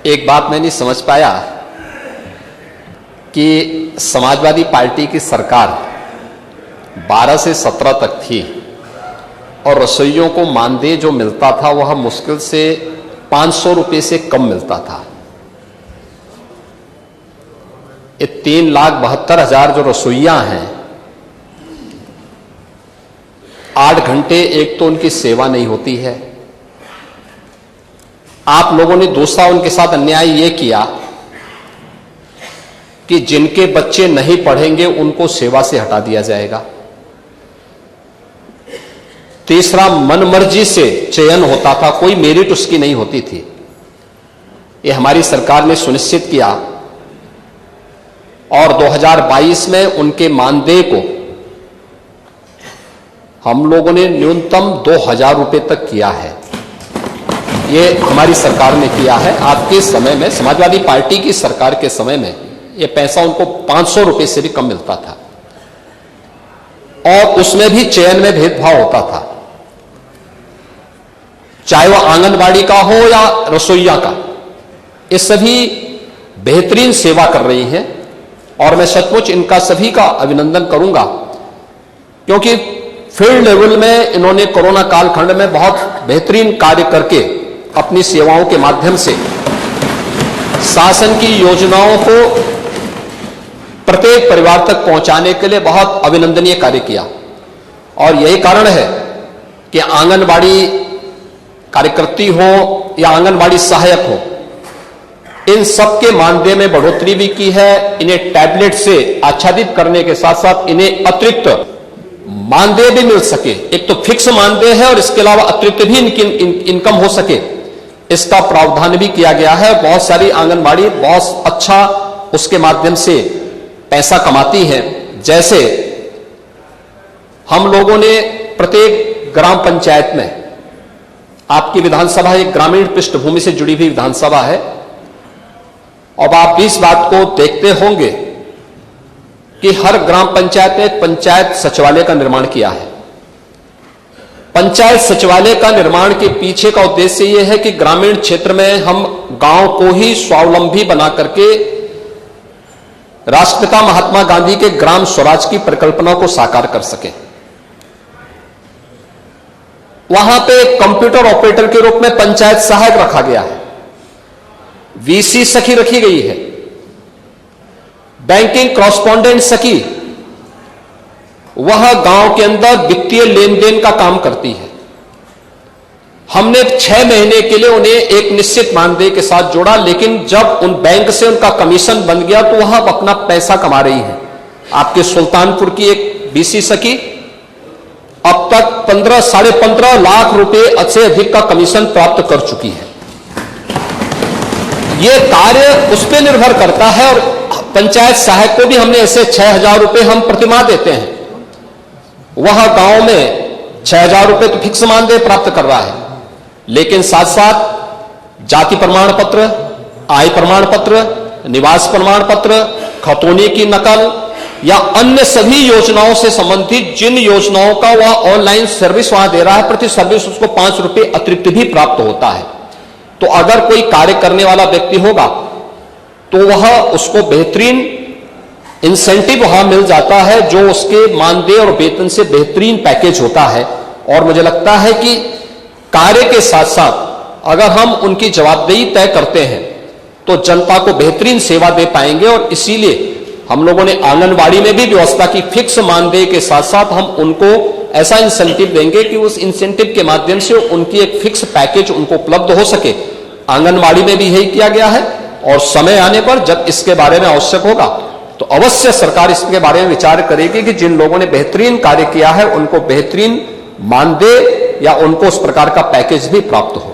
एक बात मैं नहीं समझ पाया कि समाजवादी पार्टी की सरकार 12 से 17 तक थी और रसोइयोों को मानदेय जो मिलता था वह मुश्किल से 500 रुपये से कम मिलता था। ये 3,72,000 जो रसोइयां हैं, 8 घंटे एक तो उनकी सेवा नहीं होती है। आप लोगों ने दूसरा उनके साथ अन्याय यह किया कि जिनके बच्चे नहीं पढ़ेंगे उनको सेवा से हटा दिया जाएगा। तीसरा, मनमर्जी से चयन होता था, कोई मेरिट उसकी नहीं होती थी। यह हमारी सरकार ने सुनिश्चित किया और 2022 में उनके मानदेय को हम लोगों ने न्यूनतम 2,000 रुपए तक किया है। यह हमारी सरकार ने किया है। आपके समय में, समाजवादी पार्टी की सरकार के समय में, यह पैसा उनको 500 रुपए से भी कम मिलता था और उसमें भी चयन में भेदभाव होता था, चाहे वह आंगनबाड़ी का हो या रसोइया का। ये सभी बेहतरीन सेवा कर रही हैं और मैं सचमुच इनका सभी का अभिनंदन करूंगा, क्योंकि फील्ड लेवल में इन्होंने कोरोना कालखंड में बहुत बेहतरीन कार्य करके अपनी सेवाओं के माध्यम से शासन की योजनाओं को प्रत्येक परिवार तक पहुंचाने के लिए बहुत अभिनंदनीय कार्य किया। और यही कारण है कि आंगनबाड़ी कार्यकर्ती हो या आंगनबाड़ी सहायक हो, इन सबके मानदेय में बढ़ोतरी भी की है। इन्हें टैबलेट से आच्छादित करने के साथ साथ इन्हें अतिरिक्त मानदेय भी मिल सके। एक तो फिक्स मानदेय है और इसके अलावा अतिरिक्त भी इनकी इनकम हो सके, इसका प्रावधान भी किया गया है। बहुत सारी आंगनबाड़ी बहुत अच्छा उसके माध्यम से पैसा कमाती है। जैसे हम लोगों ने प्रत्येक ग्राम पंचायत में, आपकी विधानसभा एक ग्रामीण पृष्ठभूमि से जुड़ी हुई विधानसभा है, अब आप इस बात को देखते होंगे कि हर ग्राम पंचायत में एक पंचायत सचिवालय का निर्माण किया है। पंचायत सचिवालय का निर्माण के पीछे का उद्देश्य यह है कि ग्रामीण क्षेत्र में हम गांव को ही स्वावलंबी बना करके राष्ट्रपिता महात्मा गांधी के ग्राम स्वराज की परिकल्पना को साकार कर सकें। वहां पे कंप्यूटर ऑपरेटर के रूप में पंचायत सहायक रखा गया है, वीसी सखी रखी गई है, बैंकिंग कॉरेस्पॉन्डेंट सखी वह गांव के अंदर वित्तीय लेन देन का काम करती है। हमने 6 महीने के लिए उन्हें एक निश्चित मानदेय के साथ जोड़ा, लेकिन जब उन बैंक से उनका कमीशन बन गया तो वह अपना पैसा कमा रही है। आपके सुल्तानपुर की एक बीसी सखी अब तक 15-15.5 लाख रुपए से अधिक का कमीशन प्राप्त कर चुकी है। यह कार्य उस पर निर्भर करता है और पंचायत सहायक को भी हमने ऐसे 6,000 रुपए हम प्रतिमाह देते हैं। वह गांव में 6,000 रुपए तो फिक्स मानदेय प्राप्त कर रहा है, लेकिन साथ साथ जाति प्रमाण पत्र, आय प्रमाण पत्र, निवास प्रमाण पत्र, खतौनी की नकल या अन्य सभी योजनाओं से संबंधित जिन योजनाओं का वह ऑनलाइन सर्विस वहां दे रहा है, प्रति सर्विस उसको 5 रुपए अतिरिक्त भी प्राप्त होता है। तो अगर कोई कार्य करने वाला व्यक्ति होगा तो वह उसको बेहतरीन इंसेंटिव वहां मिल जाता है, जो उसके मानदेय और वेतन से बेहतरीन पैकेज होता है। और मुझे लगता है कि कार्य के साथ साथ अगर हम उनकी जवाबदेही तय करते हैं तो जनता को बेहतरीन सेवा दे पाएंगे। और इसीलिए हम लोगों ने आंगनबाड़ी में भी व्यवस्था की, फिक्स मानदेय के साथ साथ हम उनको ऐसा इंसेंटिव देंगे कि उस इंसेंटिव के माध्यम से उनकी एक फिक्स पैकेज उनको उपलब्ध हो सके। आंगनबाड़ी में भी यही किया गया है और समय आने पर जब इसके बारे में आवश्यक होगा तो अवश्य सरकार इसके बारे में विचार करेगी कि जिन लोगों ने बेहतरीन कार्य किया है उनको बेहतरीन मानदेय या उनको उस प्रकार का पैकेज भी प्राप्त हो।